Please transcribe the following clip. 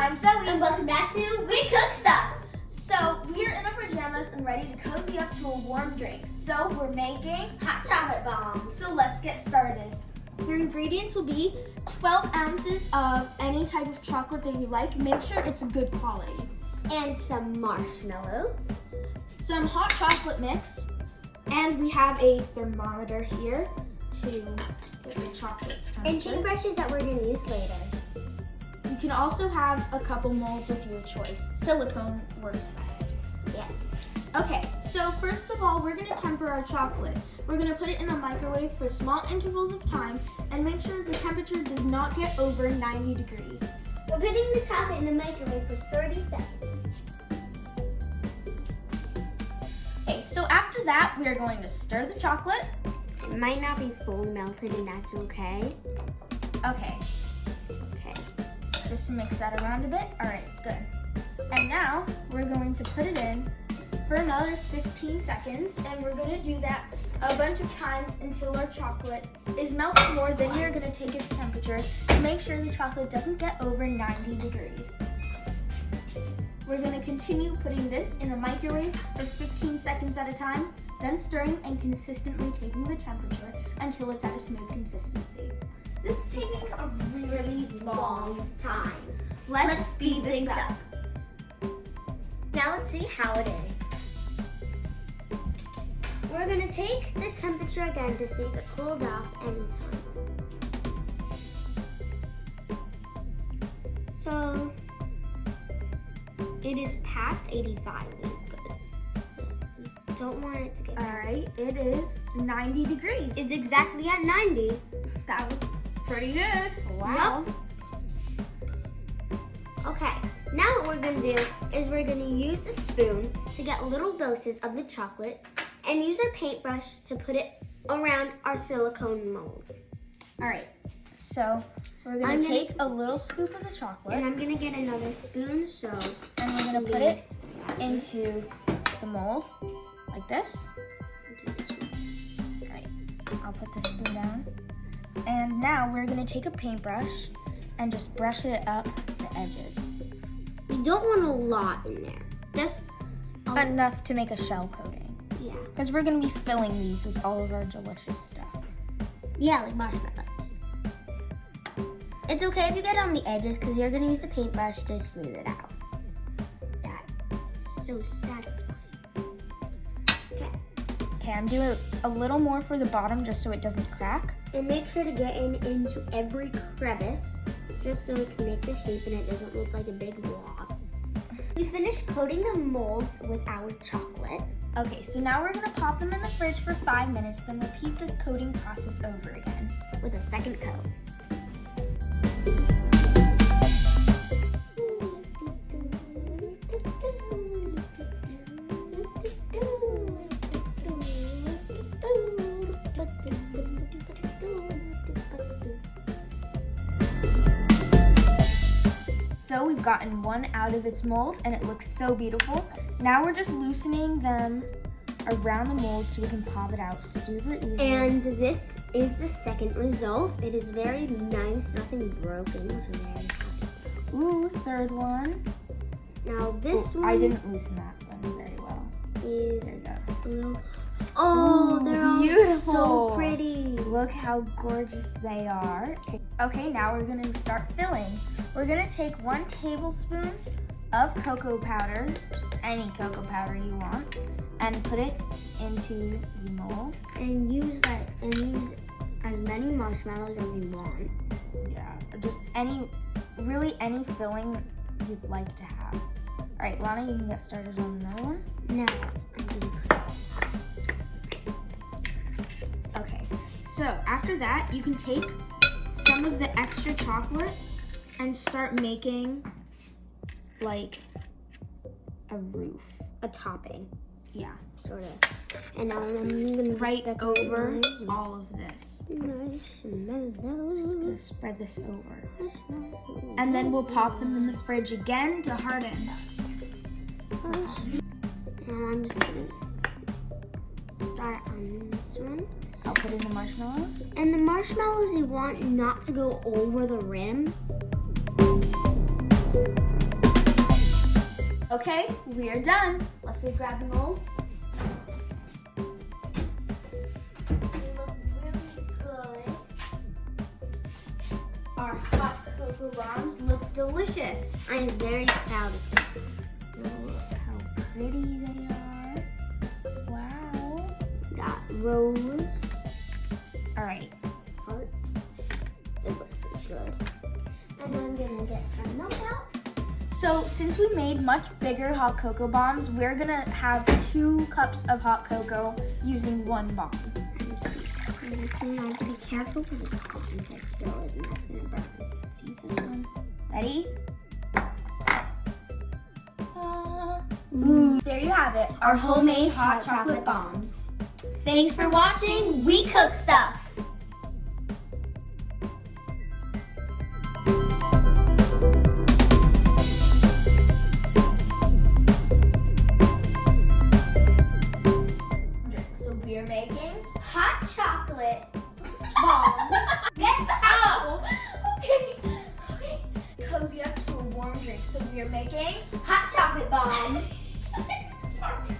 I'm Zoe. And welcome back to We Cook Stuff. So we're in our pajamas and ready to cozy up to a warm drink. So we're making Hot chocolate bombs. So let's get started. Your ingredients will be 12 ounces of any type of chocolate that you like. Make sure it's good quality. And some marshmallows. Some hot chocolate mix. And we have a thermometer here to get the chocolate's And temperature. paintbrushes that we're going to use later. You can also have a couple molds of your choice. Silicone works best. Yeah. Okay, so first of all, we're gonna temper our chocolate. We're gonna put it in the microwave for small intervals of time and make sure the temperature does not get over 90 degrees. We're putting the chocolate in the microwave for 30 seconds. Okay, so after that, we are going to stir the chocolate. It might not be fully melted and that's okay. Okay, just to mix that around a bit. All right, good. And now we're going to put it in for another 15 seconds, and we're gonna do that a bunch of times until our chocolate is melted more. Then you're gonna take its temperature to make sure the chocolate doesn't get over 90 degrees. We're gonna continue putting this in the microwave for 15 seconds at a time, then stirring and consistently taking the temperature until it's at a smooth consistency. This is taking a really long time. Let's speed this up. Now let's see how it is. We're going to take the temperature again to see if it cooled off any time. So it is past 85, which is good. We don't want it to get All right, it is 90 degrees. It's exactly at 90. That was pretty good. Wow. Okay, now what we're gonna do is we're gonna use a spoon to get little doses of the chocolate and use our paintbrush to put it around our silicone molds. All right, so we're gonna take a little scoop of the chocolate And I'm gonna get another spoon, and we're gonna put it into the mold like this. All right, I'll put the spoon down. And now we're gonna take a paintbrush and just brush it up the edges. You don't want a lot in there, just Enough to make a shell coating. yeah. Because we're gonna be filling these with all of our delicious stuff. Yeah, like marshmallows. It's okay if you get on the edges because you're gonna use a paintbrush to smooth it out. That's so satisfying. Okay, I'm doing a little more for the bottom just so it doesn't crack. And make sure to get into every crevice just so it can make the shape and it doesn't look like a big blob. We finished coating the molds with our chocolate. Okay, so now we're gonna pop them in the fridge for 5 minutes, then repeat the coating process over again. With a second coat. So we've gotten one out of its mold and it looks so beautiful. Now we're just loosening them around the mold so we can pop it out super easily. And this is the second result. It is very nice, nothing broken, which I'm very happy. Ooh, third one. Now this one I didn't loosen that one very well. is There you go. a little. Oh, Ooh, they're all beautiful. so pretty. Look how gorgeous they are. Okay, now we're gonna start filling. We're gonna take 1 tablespoon of cocoa powder, just any cocoa powder you want, and put it into the mold. And use as many marshmallows as you want. Yeah, or just really any filling you'd like to have. All right, Lana, you can get started on another one. Now I'm gonna Okay, so after that, you can take some of the extra chocolate and start making like a roof. a topping, Yeah, sort of. And now I'm gonna right decorate over mine with all of this. marshmallows. Just gonna spread this over. Marshmallows. And then we'll pop them in the fridge again to harden. And I'm just gonna start on this one. I'll put in the marshmallows. And the marshmallows you want not to go over the rim. Okay, we're done. Let's go grab the molds. They look really good. Our hot cocoa bombs look delicious. I'm very proud of them. Look how pretty they are. Wow. Got rose, All right. hearts. It looks so good. And I'm gonna get our milk out. So since we made much bigger hot cocoa bombs, we're gonna have 2 cups of hot cocoa using 1 bomb. I'm just gonna have to be careful because it's hot and if I spill it and that's gonna burn. Let's use this one. Ready? Ooh, there you have it, our homemade hot chocolate bombs. Thanks for watching. We cook stuff. So we're making hot chocolate bombs. Yes, ow! Okay. Cozy up to a warm drink. So we are making hot chocolate bombs. Sorry.